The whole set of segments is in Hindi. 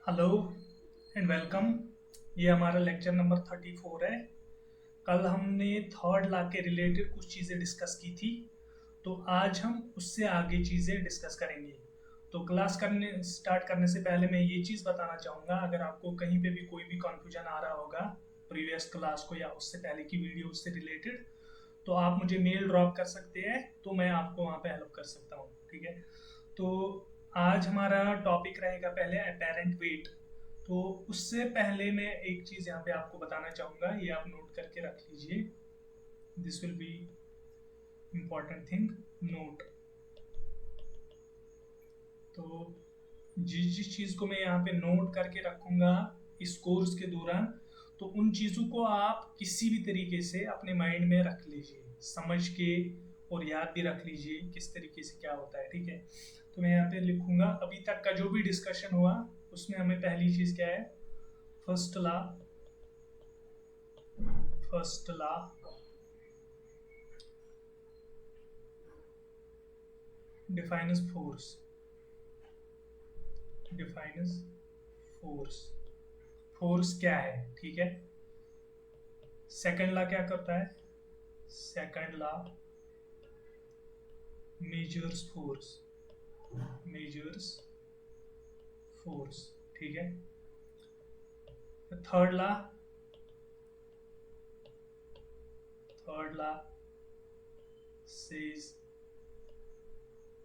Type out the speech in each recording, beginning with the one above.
Hello and welcome. ये हमारा लेक्चर नंबर 34 है। कल हमने थर्ड लॉ के रिलेटेड कुछ चीज़ें डिस्कस की थी, तो आज हम उससे आगे चीज़ें डिस्कस करेंगे। तो क्लास करने स्टार्ट करने से पहले मैं ये चीज़ बताना चाहूँगा, अगर आपको कहीं पे भी कोई भी कन्फ्यूजन आ रहा होगा प्रीवियस क्लास को या उससे पहले की वीडियो से रिलेटेड, तो आप मुझे मेल ड्रॉप कर सकते हैं, तो मैं आपको वहाँ पे हेल्प कर सकता हूँ। ठीक है, तो आज हमारा टॉपिक रहेगा पहले अपेरेंट वेट। तो उससे पहले मैं एक चीज़ यहाँ पे आपको बताना चाहूँगा, ये आप नोट करके रख लीजिए। This will be important thing, note. तो जिस जिस चीज़ को मैं यहाँ पे नोट करके रखूँगा इस कोर्स के दौरान, तो उन चीज़ों को आप किसी भी तरीके से अपने माइंड में रख लीजिए, समझ के, और याद भी रख लीजिए किस तरीके से क्या होता है। ठीक है, तो मैं यहाँ पे लिखूँगा अभी तक का जो भी डिस्कशन हुआ उसमें हमें पहली चीज़ क्या है, first law. First law defines force, defines force। Force क्या है, ठीक है। सेकंड लॉ क्या करता है, second law measures force, measures force. ठीक है, third law, third law says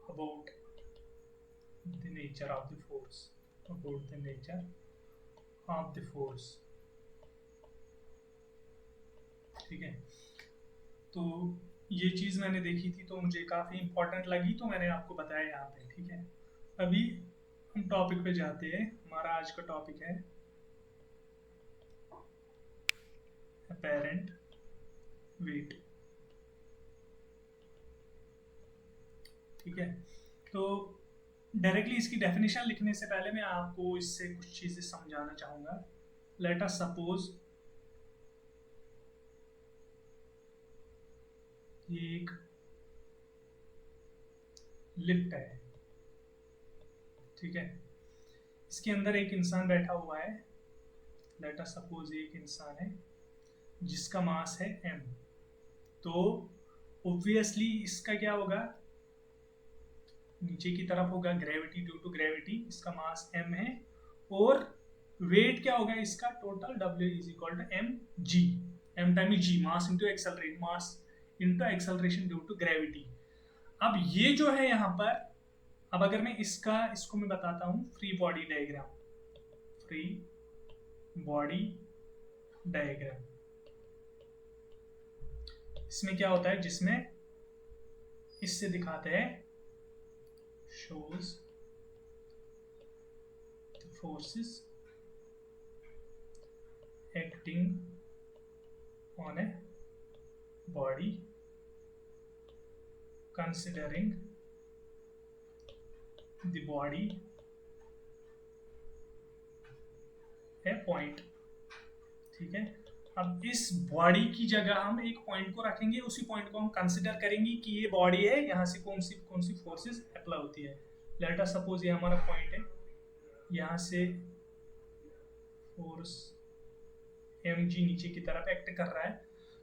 about the nature of the force, about the nature of the force। ठीक है, तो ये चीज़ मैंने देखी थी तो मुझे काफ़ी इम्पोर्टेंट लगी, तो मैंने आपको बताया यहाँ पे। ठीक है, अभी हम टॉपिक पे जाते हैं। हमारा आज का टॉपिक है apparent weight। ठीक है, तो डायरेक्टली इसकी डेफिनेशन लिखने से पहले मैं आपको इससे कुछ चीज़ें समझाना चाहूँगा। लेट अस सपोज ये एक लिफ्ट है, ठीक है, इसके अंदर एक इंसान बैठा हुआ है। लेट अस सपोज एक इंसान है जिसका मास है m। तो ऑब्वियसली इसका क्या होगा, नीचे की तरफ होगा ग्रेविटी, ड्यू टू ग्रेविटी इसका मास m है, और वेट क्या होगा इसका, total W is equal to M G, M time G, mass into acceleration, mass into acceleration due to gravity. अब ये जो है यहाँ पर, अब अगर मैं इसको मैं बताता हूँ free body diagram, free body diagram. इसमें क्या होता है, जिसमें इससे दिखाते हैं shows the forces acting on a body considering the body a point। ठीक है, अब इस बॉडी की जगह हम एक पॉइंट को रखेंगे, उसी पॉइंट को हम कंसिडर करेंगे कि ये बॉडी है, यहाँ से कौन सी फोर्सेस अप्लाई होती है। लेट अस सपोज ये हमारा पॉइंट है, यहाँ से फोर्स एम जी नीचे की तरफ एक्ट कर रहा है।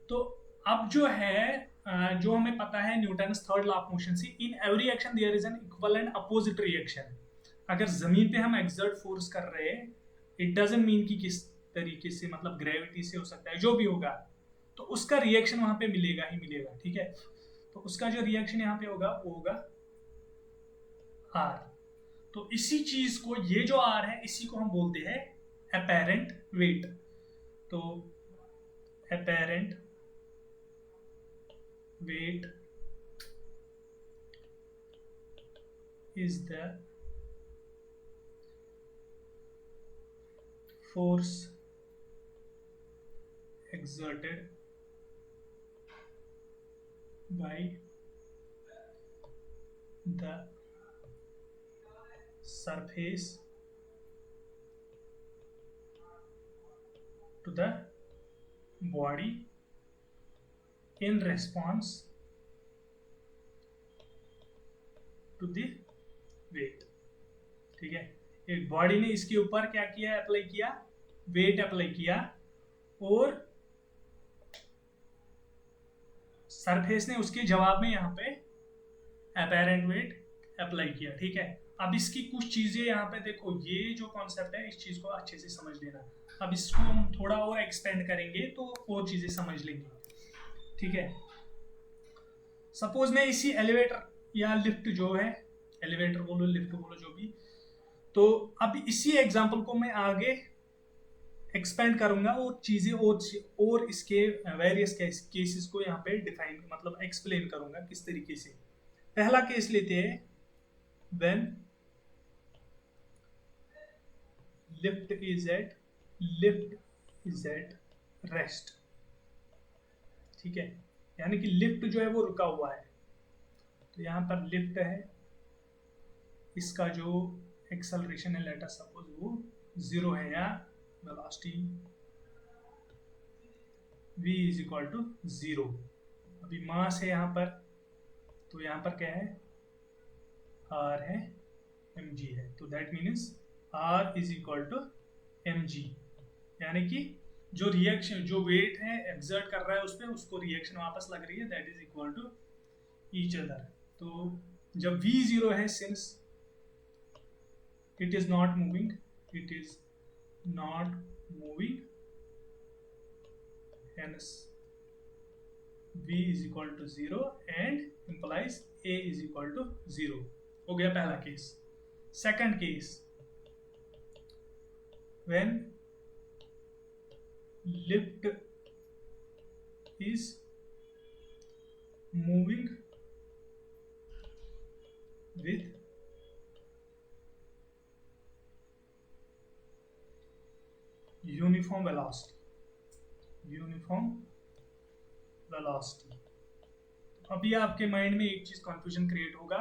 तो अब जो है, जो हमें पता है Newton's third law of motion से, in every action there is an equal and opposite reaction. अगर जमीन पे हम एक्सर्ट फोर्स कर रहे हैं, इट डजंट मीन कि किस तरीके से, मतलब ग्रेविटी से हो सकता है, जो भी होगा, तो उसका रिएक्शन वहां पे मिलेगा ही मिलेगा। ठीक है, तो उसका जो रिएक्शन यहाँ पे होगा वो होगा आर। तो इसी चीज को, ये जो आर है, इसी को हम बोलते हैं अपेरेंट वेट। तो apparent wait is the force exerted by the surface to the body in response to the weight। ठीक है, एक बॉडी ने इसके ऊपर क्या किया, अप्लाई किया, वेट अप्लाई किया, और सरफेस ने उसके जवाब में यहाँ पे अपेरेंट वेट अप्लाई किया। ठीक है, अब इसकी कुछ चीजें यहाँ पे देखो, ये जो कॉन्सेप्ट है इस चीज को अच्छे से समझ लेना। अब इसको हम थोड़ा और एक्सपेंड करेंगे तो और चीजें समझ लेंगे। ठीक है, सपोज मैं इसी एलिवेटर या लिफ्ट जो है, एलिवेटर बोलो लिफ्ट बोलो जो भी, तो अब इसी एग्जांपल को मैं आगे एक्सपेंड करूंगा और चीजें और इसके वेरियस केसेस को यहाँ पे डिफाइन मतलब एक्सप्लेन करूंगा किस तरीके से। पहला केस लेते हैं, when lift is at rest. ठीक है, यानी कि लिफ्ट जो है वो रुका हुआ है, तो यहाँ पर लिफ्ट है, इसका जो एक्सेलरेशन है लेट अस सपोज वो 0 है, या velocity v is equal to 0। अभी मास है यहाँ पर, तो यहाँ पर क्या है, r है, mg है, तो that means r is equal to mg, यानी कि जो रिएक्शन, जो वेट है एक्सर्ट कर रहा है उस पर, उसको रिएक्शन वापस लग रही है, that is equal to each other. तो जब v 0 है, since it is not moving, hence v is equal to 0 and implies a is equal to 0। हो गया पहला case. Second case, when lift is moving with uniform velocity. अभी आपके माइंड में एक चीज कंफ्यूजन क्रिएट होगा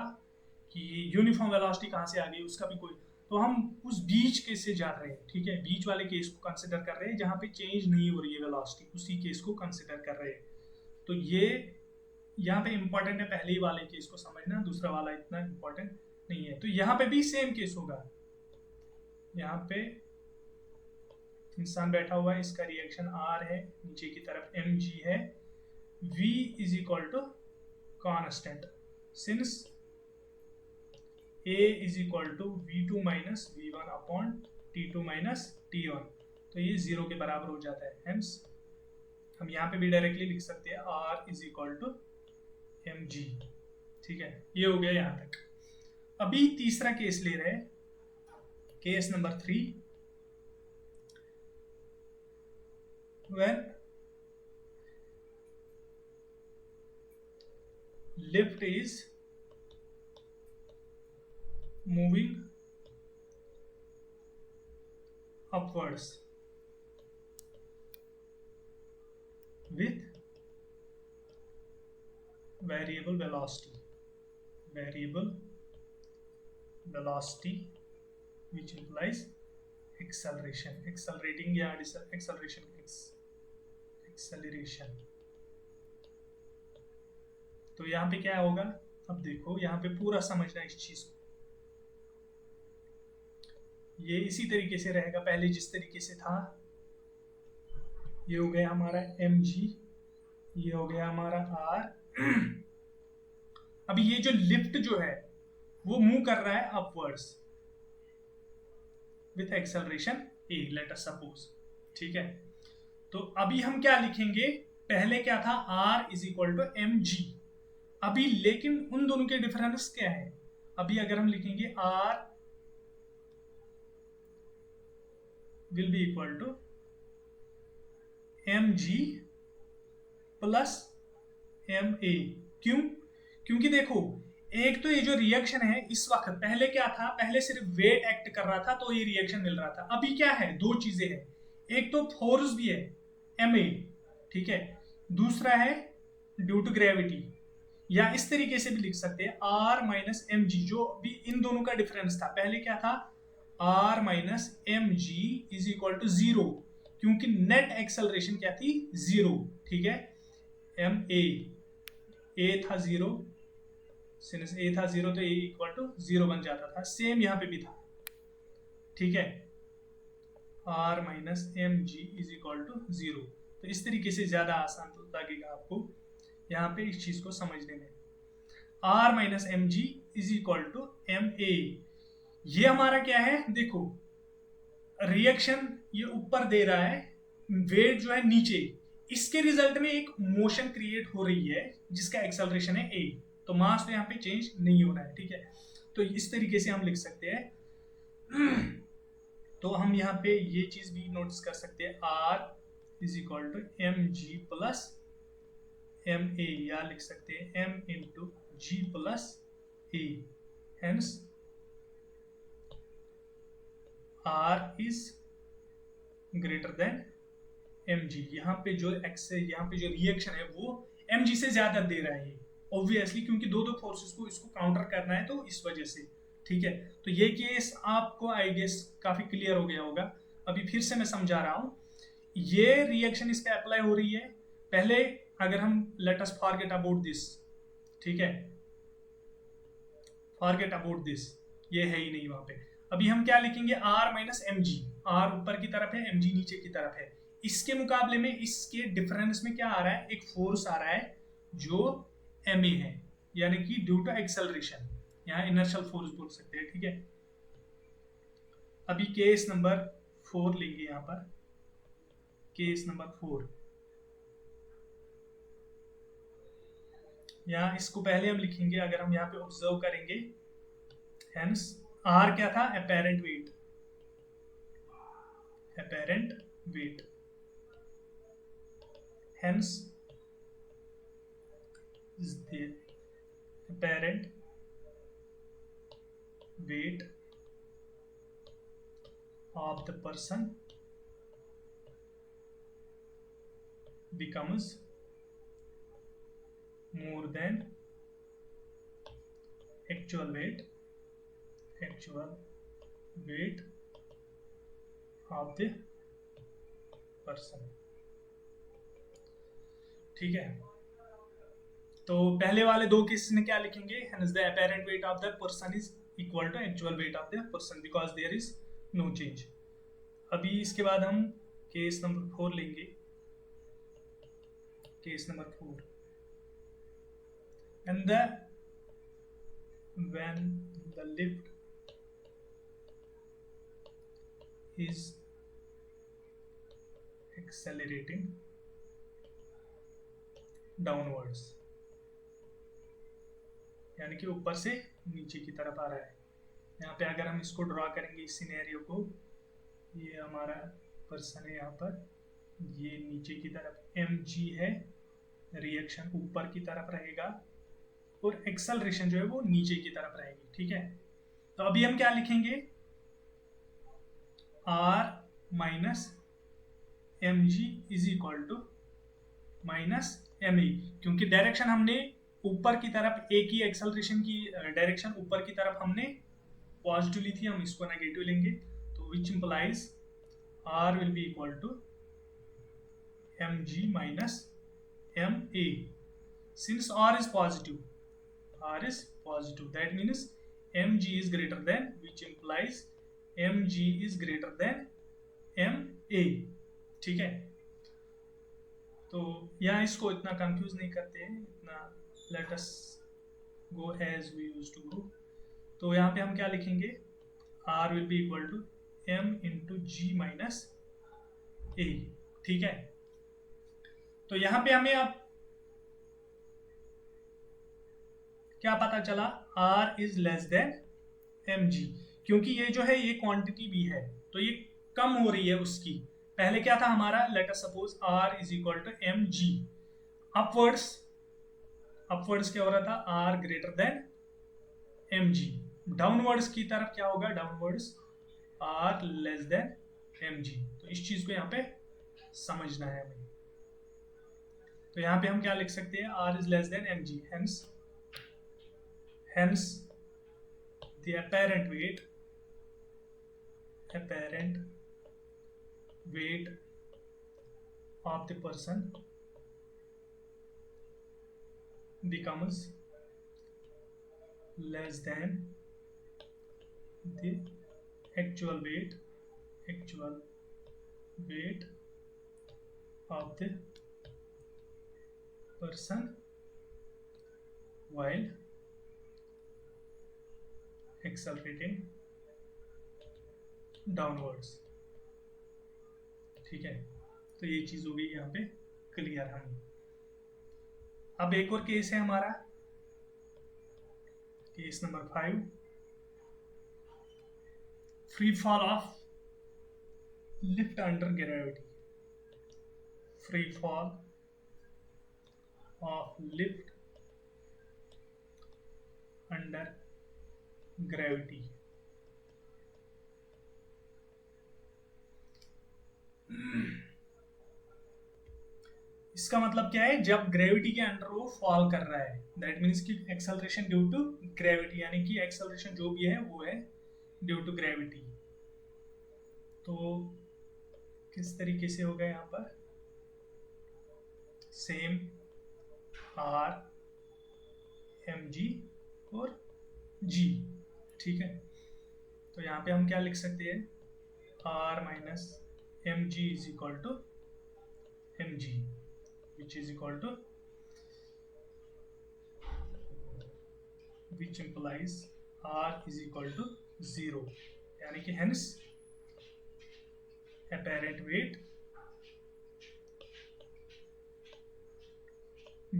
कि यूनिफॉर्म वेलोसिटी कहाँ से आ गई, उसका भी कोई, तो हम उस बीच केस से जा रहे हैं। ठीक है, बीच वाले केस को कंसिडर कर रहे हैं जहाँ पे चेंज नहीं हो रही है वेलोसिटी, उसी केस को कंसिडर कर रहे हैं। तो ये यहाँ पे इंपॉर्टेंट है, पहले ही वाले केस को समझना, दूसरा वाला इतना इंपॉर्टेंट नहीं है। तो यहाँ पे भी सेम केस होगा, यहाँ पे इंसान बैठा हुआ है, इसका रिएक्शन R है, नीचे की तरफ mg है, v is equal to constant, since a is equal to v2 minus v1 upon t2 minus t1, तो ये 0 के बराबर हो जाता है। हेंस हम यहाँ पे भी डायरेक्टली लिख सकते हैं R is equal to mg। ठीक है, ये हो गया यहाँ तक। अभी तीसरा केस ले रहे हैं, case number 3, when lift is moving upwards with variable velocity which implies accelerating या acceleration। तो यहाँ पे क्या होगा, अब देखो यहाँ पे पूरा समझना इस चीज को। ये इसी तरीके से रहेगा पहले जिस तरीके से था, ये हो गया हमारा mg, ये हो गया हमारा r। अभी ये जो लिफ्ट जो है वो मूव कर रहा है upwards with acceleration a, late us suppose. ठीक है, तो अभी हम क्या लिखेंगे, पहले क्या था r is equal to mg। अभी लेकिन उन दोनों के डिफरेंस क्या है, अभी अगर हम लिखेंगे r will be equal to mg plus ma। क्यों, क्योंकि देखो एक तो ये जो रिएक्शन है इस वक्त, पहले क्या था, पहले सिर्फ वेट एक्ट कर रहा था तो ये रिएक्शन मिल रहा था। अभी क्या है, दो चीजें हैं, एक तो फोर्स भी है ma, ठीक है, दूसरा है ड्यू टू ग्रेविटी, या इस तरीके से भी लिख सकते हैं r माइनस एम जी, जो भी इन दोनों का डिफरेंस था। पहले क्या था, r minus M G is equal to 0, क्योंकि नेट एक्सेलरेशन क्या थी, 0। ठीक है, एम ए था 0, सिंस ए था 0 तो ए इक्वल टू 0 बन जाता था। सेम यहाँ पे भी था, ठीक है, R minus M G is equal to 0। तो इस तरीके से ज़्यादा आसान लगेगा आपको यहाँ पे इस चीज़ को समझने में। R minus M G is equal to M A. ये हमारा क्या है, देखो रिएक्शन ये ऊपर दे रहा है, वेट जो है नीचे, इसके रिजल्ट में एक मोशन क्रिएट हो रही है जिसका एक्सेलरेशन है ए। तो मास तो यहाँ पे चेंज नहीं हो रहा है, ठीक है। तो इस तरीके से हम लिख सकते हैं। तो हम यहाँ पे ये चीज भी नोटिस कर सकते हैं, R is equal to M g plus m a, या लिख सकते हैं m into g plus a. Hence R is greater than m g. यहाँ पे जो एक्स है, यहाँ पे जो रिएक्शन है वो एम जी से ज्यादा दे रहा है, ऑब्वियसली क्योंकि दो दो फोर्सेस को इसको काउंटर करना है, तो इस वजह से, ठीक है। तो ये केस आपको आई गेस काफी क्लियर हो गया होगा। अभी फिर से मैं समझा रहा हूँ, ये रिएक्शन इस पे अप्लाई हो रही है। पहले अगर हम let us forget about this, ठीक है, फॉरगेट अबाउट दिस, ये है ही नहीं वहां पे। अभी हम क्या लिखेंगे, R minus M g. R ऊपर की तरफ है, एम जी नीचे की तरफ है। इसके मुकाबले में इसके डिफरेंस में क्या आ रहा है, एक फोर्स आ रहा है जो एम ए है, यानी कि ड्यू टू एक्सेलरेशन, यहाँ इनर्शियल फोर्स बोल सकते हैं, ठीक है। अभी केस नंबर 4 लेंगे यहाँ पर, केस नंबर 4। यहाँ इसको पहले हम लिखेंगे, अगर हम यहाँ पे ऑब्जर्व करेंगे, हेंस R क्या था, apparent wait, apparent weight, hence is the apparent weight of the person becomes more than actual weight of the person, ठीक है। तो पहले वाले दो केस में क्या लिखेंगे, hence the apparent weight of the person is equal to actual weight of the person because there is no change। अभी इसके बाद हम केस नंबर 4 लेंगे, case number 4, and when the lift is accelerating downwards, यानी कि ऊपर से नीचे की तरफ आ रहा है। यहाँ पे अगर हम इसको ड्रॉ करेंगे इस सिनेरियो को, ये हमारा पर्सन है यहाँ पर, ये नीचे की तरफ एम जी है, रिएक्शन ऊपर की तरफ रहेगा और एक्सेलरेशन जो है वो नीचे की तरफ रहेगी, ठीक है। तो अभी हम क्या लिखेंगे, R minus M G is equal to minus m a, क्योंकि डायरेक्शन हमने ऊपर की तरफ, ए की एक्सेलरेशन की डायरेक्शन ऊपर की तरफ हमने पॉजिटिव ली थी, हम इसको नेगेटिव लेंगे, तो which implies R will be equal to M g minus m a. Since R is positive, that means mg is greater than, which implies mg is greater than ma, ठीक है। तो यहाँ इसको इतना कंफ्यूज नहीं करते हैं, इतना let us go as we used to go. तो यहाँ पे हम क्या लिखेंगे, R will be equal to m into g minus a, ठीक है। तो यहाँ पे हमें अब क्या पता चला, R is less than mg, क्योंकि ये जो है ये क्वांटिटी भी है तो ये कम हो रही है उसकी। पहले क्या था हमारा, let us suppose R is equal to mg, upwards क्या हो रहा था, R greater than mg, downwards की तरफ क्या होगा, downwards R less than mg। तो इस चीज को यहाँ पे समझना है हमें। तो यहाँ पे हम क्या लिख सकते हैं, R is less than mg, hence the apparent weight of the person becomes less than the actual weight of the person while accelerating downwards। ठीक है, तो ये चीज हो गई यहाँ पे क्लियर हमें। अब एक और केस है हमारा, case number 5, free fall of lift under gravity. Free fall of lift under gravity. इसका मतलब क्या है, जब ग्रेविटी के अंडर वो फॉल कर रहा है, दैट मीन्स कि एक्सेलरेशन ड्यू टू ग्रेविटी, यानी कि एक्सेलरेशन जो भी है वो है ड्यू टू ग्रेविटी। तो किस तरीके से होगा यहाँ पर, सेम आर एम जी और जी। ठीक है, तो यहाँ पे हम क्या लिख सकते हैं, R minus M G is equal to M g, which is equal to, which implies r is equal to 0, यानी कि hence apparent weight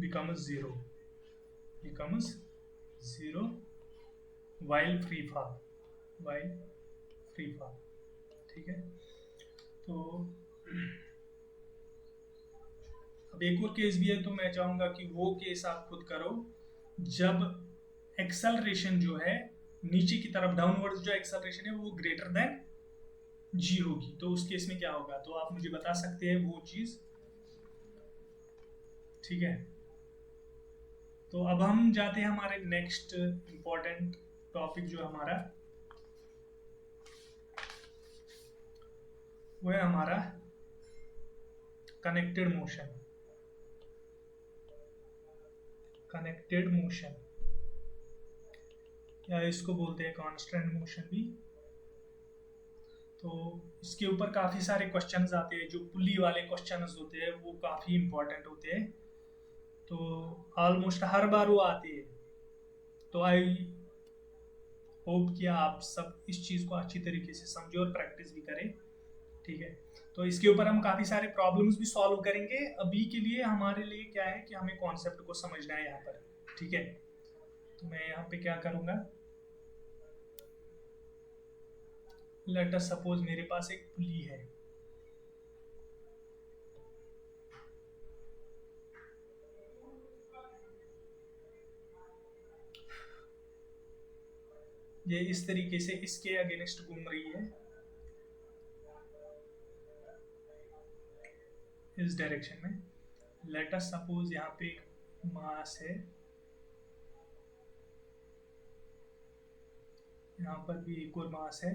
becomes 0 while free fall। ठीक है, तो अब एक और केस भी है, तो मैं चाहूंगा कि वो केस आप खुद करो जब एक्सेलरेशन जो है नीचे की तरफ, डाउनवर्ड जो एक्सेलरेशन है वो ग्रेटर देन जी होगी, तो उस केस में क्या होगा, तो आप मुझे बता सकते हैं वो चीज। ठीक है, तो अब हम जाते हैं हमारे नेक्स्ट इंपॉर्टेंट टॉपिक, जो हमारा वो है हमारा कनेक्टेड मोशन। कनेक्टेड मोशन, या इसको बोलते हैं कांस्टेंट मोशन भी। तो इसके ऊपर काफ़ी सारे क्वेश्चंस आते हैं, जो पुली वाले क्वेश्चंस होते हैं वो काफ़ी इंपॉर्टेंट होते हैं, तो ऑलमोस्ट हर बार वो आते हैं। तो आई होप कि आप सब इस चीज़ को अच्छी तरीके से समझे और प्रैक्टिस भी करें। ठीक है, तो इसके ऊपर हम काफ़ी सारे प्रॉब्लम्स भी सॉल्व करेंगे। अभी के लिए हमारे लिए क्या है कि हमें कॉन्सेप्ट को समझना है यहाँ पर। ठीक है, तो मैं यहाँ पे क्या करूँगा, लेट अस सपोज मेरे पास एक पुली है, ये इस तरीके से इसके अगेंस्ट घूम रही है, इस डायरेक्शन में। लेट अस सपोज यहाँ पे एक मास है, यहाँ पर भी एक और मास है।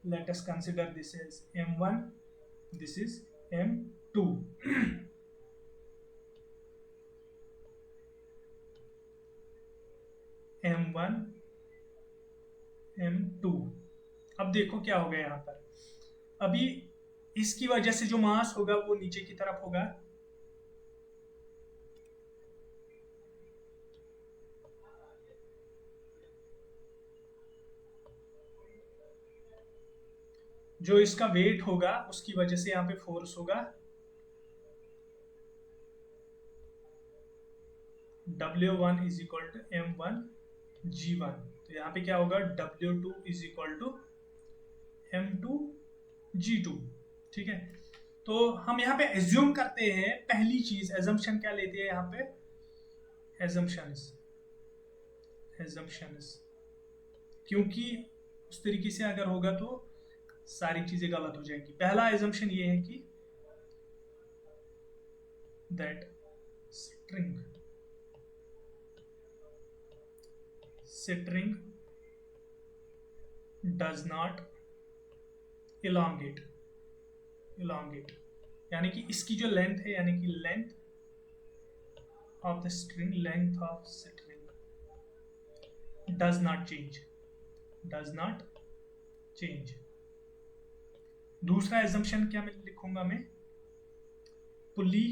Let us consider this as m1, this is m2। m1 m2। अब देखो क्या होगा यहाँ पर, अभी इसकी वजह से जो मास होगा वो नीचे की तरफ होगा, जो इसका वेट होगा उसकी वजह से यहाँ पे फोर्स होगा, W1 is equal to M1 G1। तो यहाँ पे क्या होगा, W2 is equal to M2 G2। ठीक है, तो हम यहाँ पे एज्यूम करते हैं, पहली चीज एजम्पशन क्या लेते हैं यहाँ पे, एजम्पशंस, क्योंकि उस तरीके से अगर होगा तो सारी चीजें गलत हो जाएंगी। पहला एजम्पशन ये है कि that string does not elongate, यानी कि इसकी जो लेंथ है, यानी कि length of the string, length of string does not change, does not change. दूसरा assumption क्या मैं लिखूंगा, मैं pulley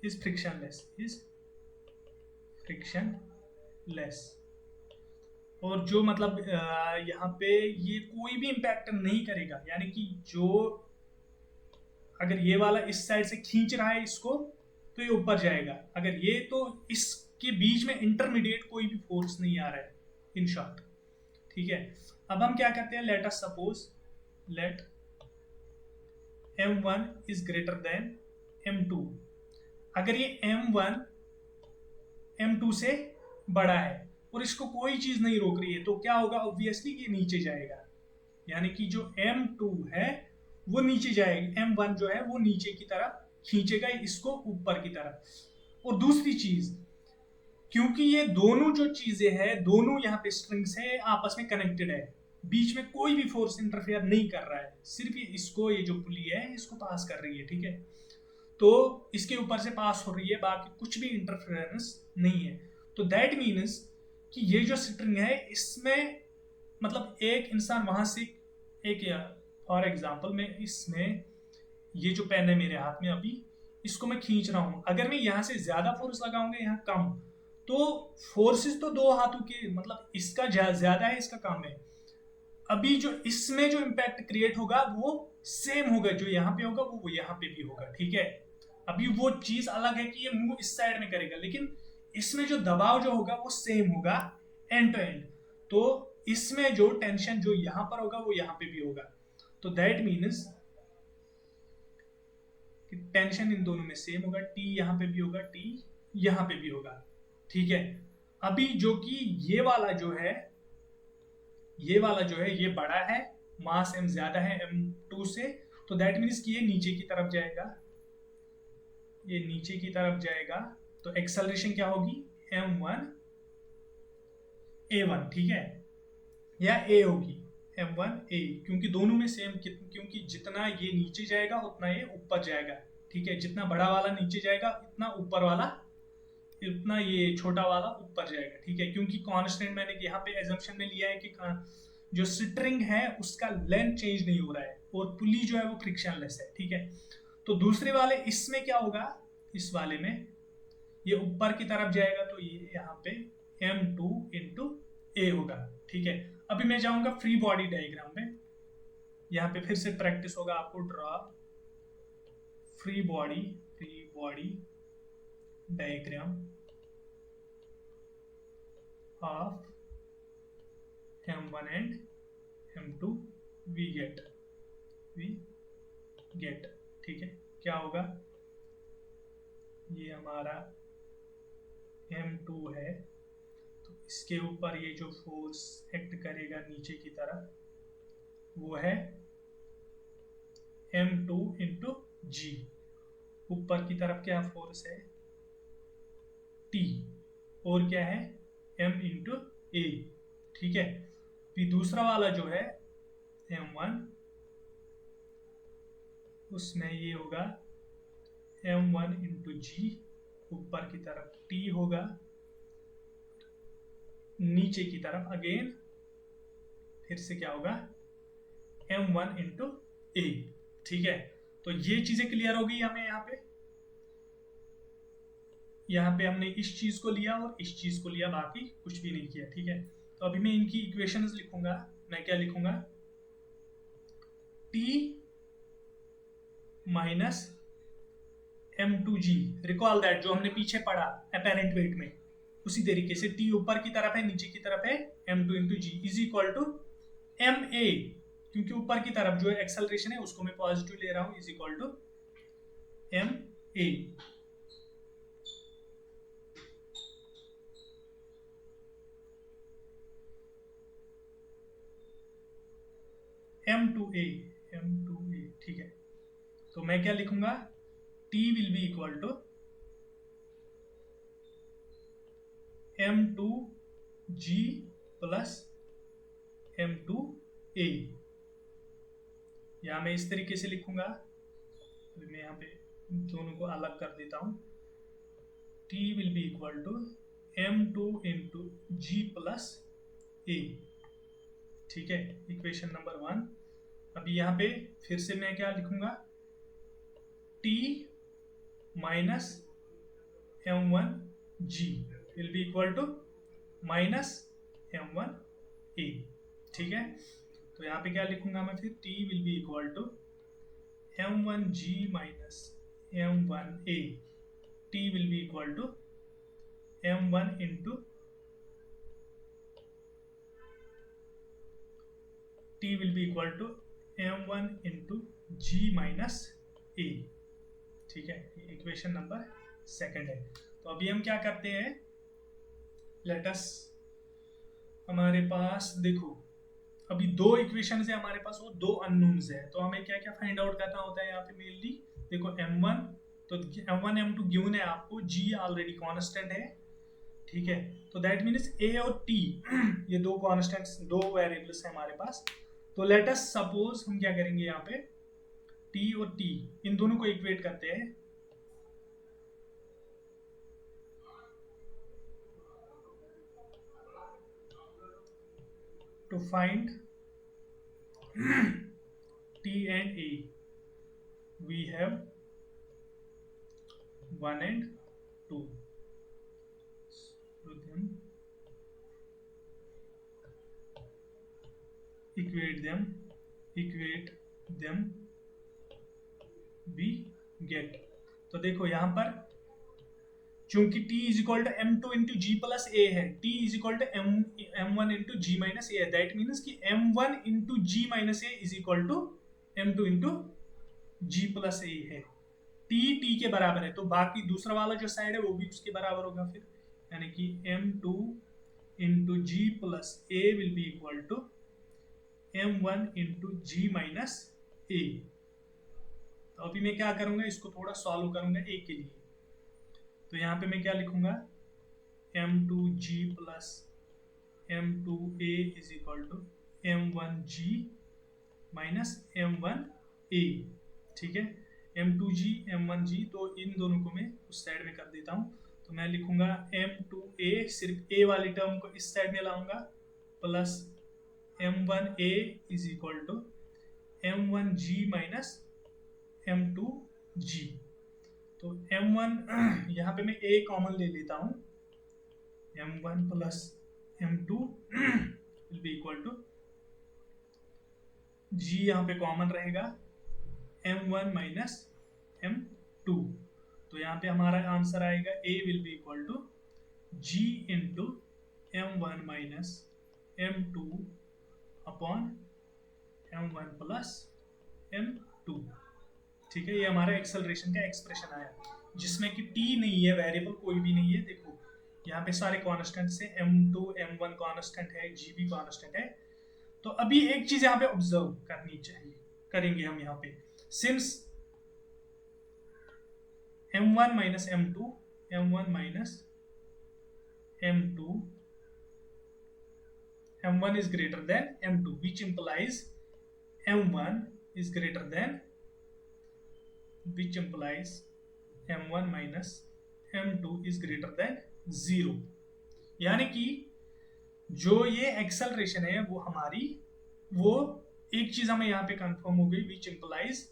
is frictionless, is frictionless. और जो मतलब यहाँ पे ये कोई भी इम्पैक्ट नहीं करेगा, यानी कि जो अगर ये वाला इस साइड से खींच रहा है इसको तो ये ऊपर जाएगा, अगर ये तो इसके बीच में इंटरमीडिएट कोई भी फोर्स नहीं आ रहा है, इन शॉर्ट. ठीक है, अब हम क्या करते हैं, late us suppose let m1 is greater then m2. अगर ये m1 m2 से बड़ा है और इसको कोई चीज नहीं रोक रही है तो क्या होगा, ऑब्वियसली ये नीचे जाएगा, यानी कि जो m2 है वो नीचे जाएगा, m1 जो है वो नीचे की तरफ खींचेगा इसको ऊपर की तरफ. और दूसरी चीज, क्योंकि ये दोनों जो चीजें हैं, दोनों यहाँ पे स्ट्रिंग्स है, आपस में कनेक्टेड है, बीच में कोई भी फोर्स इंटरफेयर नहीं कर रहा है, सिर्फ ये इसको, ये जो पुली है इसको पास कर रही है. ठीक है, तो इसके ऊपर से पास हो रही है, बाकी कुछ भी इंटरफेरेंस नहीं है. तो दैट मीन्स कि ये जो स्ट्रिंग है इसमें मतलब एक इंसान वहां से एक, फॉर एग्जाम्पल मैं इसमें ये जो पेन है मेरे हाथ में अभी, इसको मैं खींच रहा हूं, अगर मैं यहाँ से ज्यादा फोर्स लगाऊंगा, यहाँ कम, तो फोर्सेस तो दो हाथों के, मतलब इसका ज्यादा है, इसका कम है. अभी जो इसमें जो इम्पैक्ट क्रिएट होगा वो सेम होगा, जो यहाँ पे होगा वो यहाँ पे भी होगा. ठीक है, अभी वो चीज अलग है कि ये मूव इस साइड में करेगा, लेकिन इसमें जो दबाव जो होगा वो सेम होगा एंड टू एंड. तो इसमें जो टेंशन जो यहाँ पर होगा वो यहाँ पे भी होगा. तो दैट मीन्स टेंशन इन दोनों में सेम होगा, टी यहाँ पे भी होगा, टी यहाँ पे भी होगा. ठीक है, अभी जो कि ये वाला जो है ये बड़ा है, मास m ज्यादा है m2 से, तो दैट मीन्स कि ये नीचे की तरफ जाएगा, ये नीचे की तरफ जाएगा. तो एक्सेलरेशन क्या होगी, m1 a1. ठीक है, या a होगी m1 a, क्योंकि दोनों में सेम, क्योंकि जितना ये नीचे जाएगा उतना ये ऊपर जाएगा. ठीक है, जितना बड़ा वाला नीचे जाएगा इतना ये छोटा वाला ऊपर जाएगा. ठीक है, क्योंकि कांस्टेंट मैंने यहाँ पे एजम्पशन में लिया है कि जो स्ट्रिंग है उसका लेंथ चेंज नहीं हो रहा है और पुली जो है वो फ्रिक्शनलेस है. ठीक है, तो दूसरे वाले इसमें क्या होगा, इस वाले में ये ऊपर की तरफ जाएगा, तो ये यहाँ पे m2 इंटू a होगा. ठीक है, अभी मैं जाऊंगा फ्री बॉडी डायग्राम में, यहाँ पे फिर से प्रैक्टिस होगा आपको. Draw free body diagram of m1 and m2 we get. ठीक है, क्या होगा, ये हमारा m2 है, तो इसके ऊपर ये जो फोर्स एक्ट करेगा नीचे की तरफ वो है m2 इंटू जी. ऊपर की तरफ क्या फोर्स है, T, और क्या है m इंटू ए. ठीक है, फिर दूसरा वाला जो है m1, उसमें ये होगा m1 इंटू जी, ऊपर की तरफ T होगा, नीचे की तरफ अगेन फिर से क्या होगा m1 इंटू ए. ठीक है, तो ये चीजें क्लियर हो गई हमें. यहाँ पे हमने इस चीज को लिया और इस चीज को लिया, बाकी कुछ भी नहीं किया. ठीक है, तो अभी मैं इनकी इक्वेशंस लिखूंगा. मैं क्या लिखूंगा, T minus m2g, recall that जो हमने पीछे पढ़ा अपेरेंट वेट में, उसी तरीके से T ऊपर की तरफ है, नीचे की तरफ है m2 into g is equal to ma, क्योंकि ऊपर की तरफ जो एक्सेलरेशन है उसको मैं पॉजिटिव ले रहा हूं, is equal to ma. m2a. ठीक है, तो मैं क्या लिखूंगा, T will be equal to m2g plus m2a. यहां मैं इस तरीके से लिखूंगा, मैं यहाँ पे दोनों को अलग कर देता हूं. T will be equal to m2 into g plus a. ठीक है, इक्वेशन नंबर 1। अभी यहाँ पे फिर से मैं क्या लिखूंगा, t minus m1g will be equal to minus m1a। ठीक है, तो यहाँ पे क्या लिखूंगा मैं फिर, t will be equal to m1g minus m1a। t will be equal to m1 into t will be equal to m1 into g minus a. ठीक है, इक्वेशन नंबर 2 है। तो अभी हम क्या करते हैं, लेटस, हमारे पास देखो अभी दो इक्वेशन है हमारे पास, वो दो अननोन्स है। तो हमें क्या क्या फाइंड आउट करना होता है यहाँ पे मेनली, देखो m1, तो m1 m2 गिवन है आपको, g ऑलरेडी कांस्टेंट है। ठीक है, तो दैट मीन्स a और t ये दो कांस्टेंट्स, दो वेरिएबल्स है हमारे पास। तो लेट अस सपोज हम क्या करेंगे यहाँ पे, t और t इन दोनों को इक्वेट करते हैं। To find t and a we have 1 and 2, so then equate them we get। तो देखो यहाँ पर चूंकि t is equal to m2 into g plus a है, t is equal to m1 into g minus a है, दैट मीन्स कि m1 into g minus a is equal to m2 into g plus a है। t के बराबर है, तो बाकी दूसरा वाला जो साइड है वो भी उसके बराबर होगा फिर, यानी कि m2 into g plus a will be equal to m1 into g minus a. तो अभी मैं क्या करूंगा, इसको थोड़ा सॉल्व करूंगा ए के लिए। तो यहाँ पे मैं क्या लिखूंगा, m2g plus m2a is equal to m1g minus m1a। ठीक है, m2g m1g, तो इन दोनों को मैं उस साइड में कर देता हूँ। तो मैं लिखूंगा m2a, सिर्फ a वाली टर्म को इस साइड में लाऊंगा, plus m1a is equal to m1g minus m2g। तो m1 यहाँ पे मैं a कॉमन ले लेता हूँ, m1 plus m2 will be equal to g, यहाँ पे कॉमन रहेगा m1 माइनस m2। तो यहाँ पे हमारा आंसर आएगा a will be equal to g into m1 minus m2 upon m1 plus m2। ठीक है, ये हमारा एक्सेलरेशन का एक्सप्रेशन आया, जिसमें कि t नहीं है, वेरिएबल कोई भी नहीं है। देखो यहाँ पे सारे कांस्टेंट से, m2 m1 कांस्टेंट है, g भी कांस्टेंट है। तो अभी एक चीज यहाँ पे ऑब्जर्व करनी चाहिए, करेंगे हम यहाँ पे, since m1 minus m2, m1 minus m2, m1 is greater than m2, which implies m1 is greater than, which implies m1 minus m2 is greater than 0। यानी कि जो ये एक्सेलरेशन है वो हमारी, वो एक चीज हमें यहाँ पे कंफर्म हो गई, which implies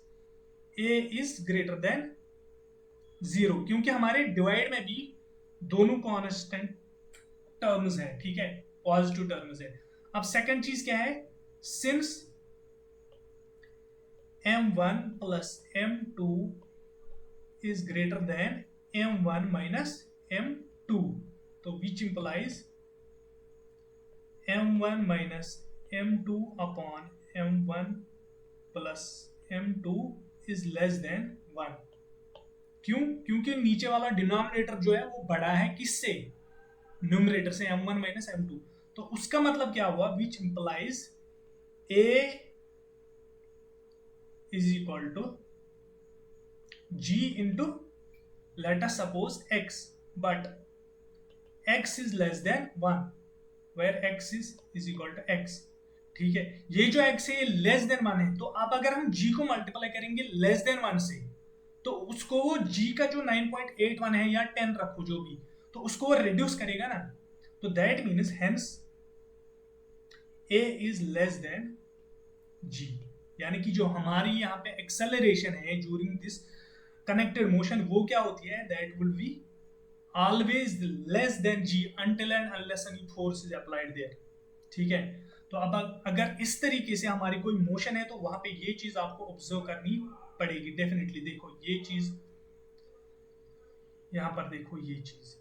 a is greater than 0, क्योंकि हमारे डिवाइड में भी दोनों कांस्टेंट टर्म्स है। ठीक है, पॉजिटिव टर्म्स है। अब सेकंड चीज क्या है, since m1 plus m2 is greater than m1 minus m2, तो which implies m1 minus m2 upon m1 plus m2 is less than 1। क्यों? क्योंकि नीचे वाला डिनोमिनेटर जो है वो बड़ा है किससे, न्यूमरेटर से, m1 minus m2। तो उसका मतलब क्या हुआ, which implies a is equal to g into, let us suppose x, but x is less than 1, where x is equal to x। ठीक है, ये जो x है ये लेस देन 1 है, तो अब अगर हम g को मल्टीप्लाई करेंगे लेस देन 1 से, तो उसको वो g का जो 9.81 है या 10 रखो जो भी, तो उसको वो रिड्यूस करेगा ना, तो that means hence a is less than g, यानी कि जो हमारी यहाँ पे एक्सेलरेशन है ड्यूरिंग दिस कनेक्टेड मोशन वो क्या होती है, that will be always less than g until and unless any force is applied there। ठीक है, तो अब अगर इस तरीके से हमारी कोई मोशन है तो वहां पे ये चीज आपको ऑब्जर्व करनी पड़ेगी डेफिनेटली। देखो ये चीज यहां पर देखो ये चीज,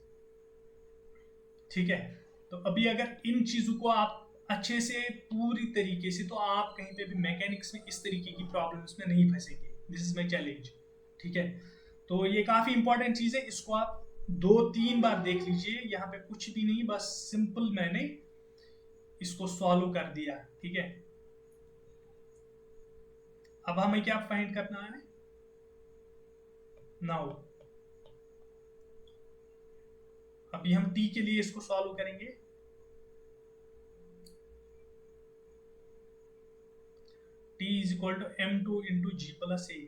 ठीक है। तो अभी अगर इन चीजों को आप अच्छे से पूरी तरीके से, तो आप कहीं पे भी मैकेनिक्स में इस तरीके की प्रॉब्लम्स में नहीं फंसेंगे। दिस इज माई चैलेंज, ठीक है। तो ये काफी इंपॉर्टेंट चीज है, इसको आप 2-3 बार देख लीजिए। यहाँ पे कुछ भी नहीं, बस सिंपल मैंने इसको सॉल्व कर दिया, ठीक है। अब हमें क्या फाइंड करना है नाउ, अभी हम t के लिए इसको सॉल्व करेंगे। t is equal to m2 into g plus a।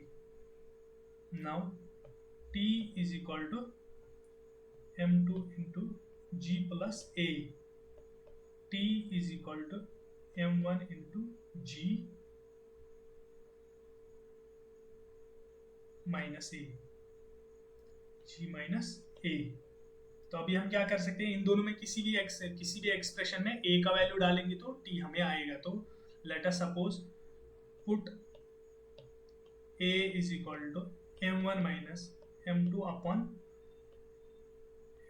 now t is equal to m2 into g plus a, t is equal to m1 into g minus a, g minus a। तो अभी हम क्या कर सकते हैं, इन दोनों में किसी भी एक्सप्रेशन में a का वैल्यू डालेंगे तो t हमें आएगा। तो late us suppose put a is equal to m1 minus m2 upon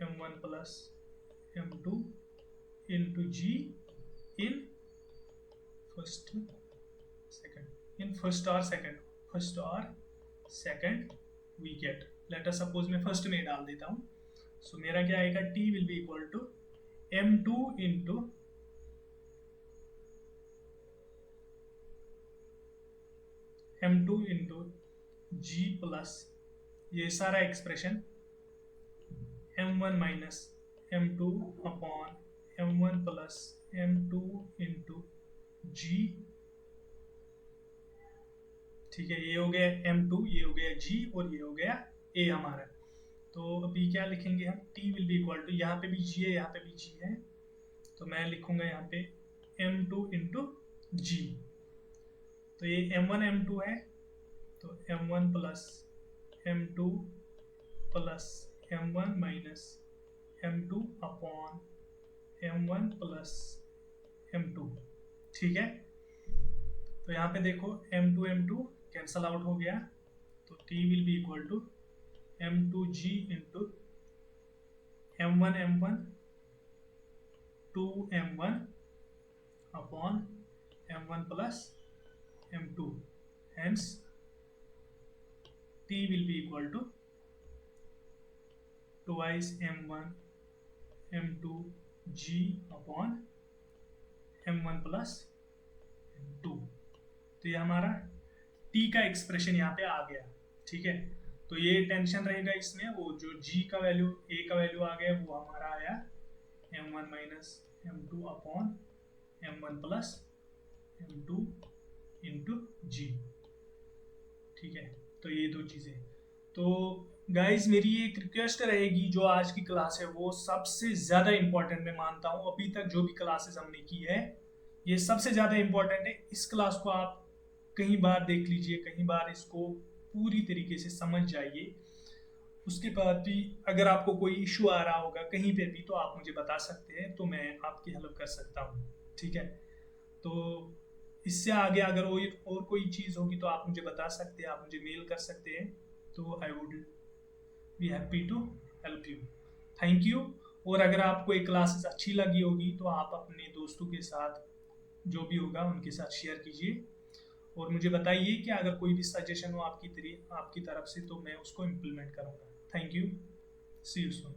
m1 plus m2 into g in first or second we get। Let us suppose मैं फर्स्ट में डाल देता हूँ। सो मेरा क्या आएगा, t will be equal to m2 into m2 into g plus ये सारा expression m1 minus m2 upon m1 plus m2 into g, ठीक है। ये हो गया m2, ये हो गया g और ये हो गया a हमारा। तो अभी क्या लिखेंगे हम, t will be equal to, यहाँ पे भी g है, यहाँ पे भी g है, तो मैं लिखूंगा यहाँ पे m2 इंटू g। तो ये m1 m2 है, तो m1 plus m2 plus m1 minus m2 upon m1 plus m2, ठीक है। तो यहाँ पे देखो m2 कैंसल आउट हो गया, तो t will be equal to m2g into m1 2m1 upon m1 plus m2, hence t will be equal to twice m1 m2 g upon m1 plus m2। तो ये हमारा t का एक्सप्रेशन यहाँ पे आ गया, ठीक है। तो ये टेंशन रहेगा इसमें, वो जो g का वैल्यू a का वैल्यू आ गया वो हमारा आया m1 minus m2 upon m1 plus m2 into g, ठीक है। तो ये दो चीज़ें। तो गाइज मेरी एक रिक्वेस्ट रहेगी, जो आज की क्लास है वो सबसे ज़्यादा इम्पोर्टेंट मैं मानता हूँ। अभी तक जो भी क्लासेस हमने की है ये सबसे ज़्यादा इम्पोर्टेंट है। इस क्लास को आप कई बार देख लीजिए, कई बार इसको पूरी तरीके से समझ जाइए। उसके बाद भी अगर आपको कोई इशू आ रहा होगा कहीं पे भी, तो आप मुझे बता सकते हैं, तो मैं आपकी हेल्प कर सकता हूँ, ठीक है। तो इससे आगे अगर और कोई चीज़ होगी तो आप मुझे बता सकते हैं, आप मुझे मेल कर सकते हैं, तो I would be happy to help you. Thank you. और अगर आपको ये क्लासेस अच्छी लगी होगी तो आप अपने दोस्तों के साथ जो भी होगा उनके साथ शेयर कीजिए, और मुझे बताइए कि अगर कोई भी सजेशन हो आपकी तरफ से, तो मैं उसको इम्प्लीमेंट करूँगा। Thank you, see you soon.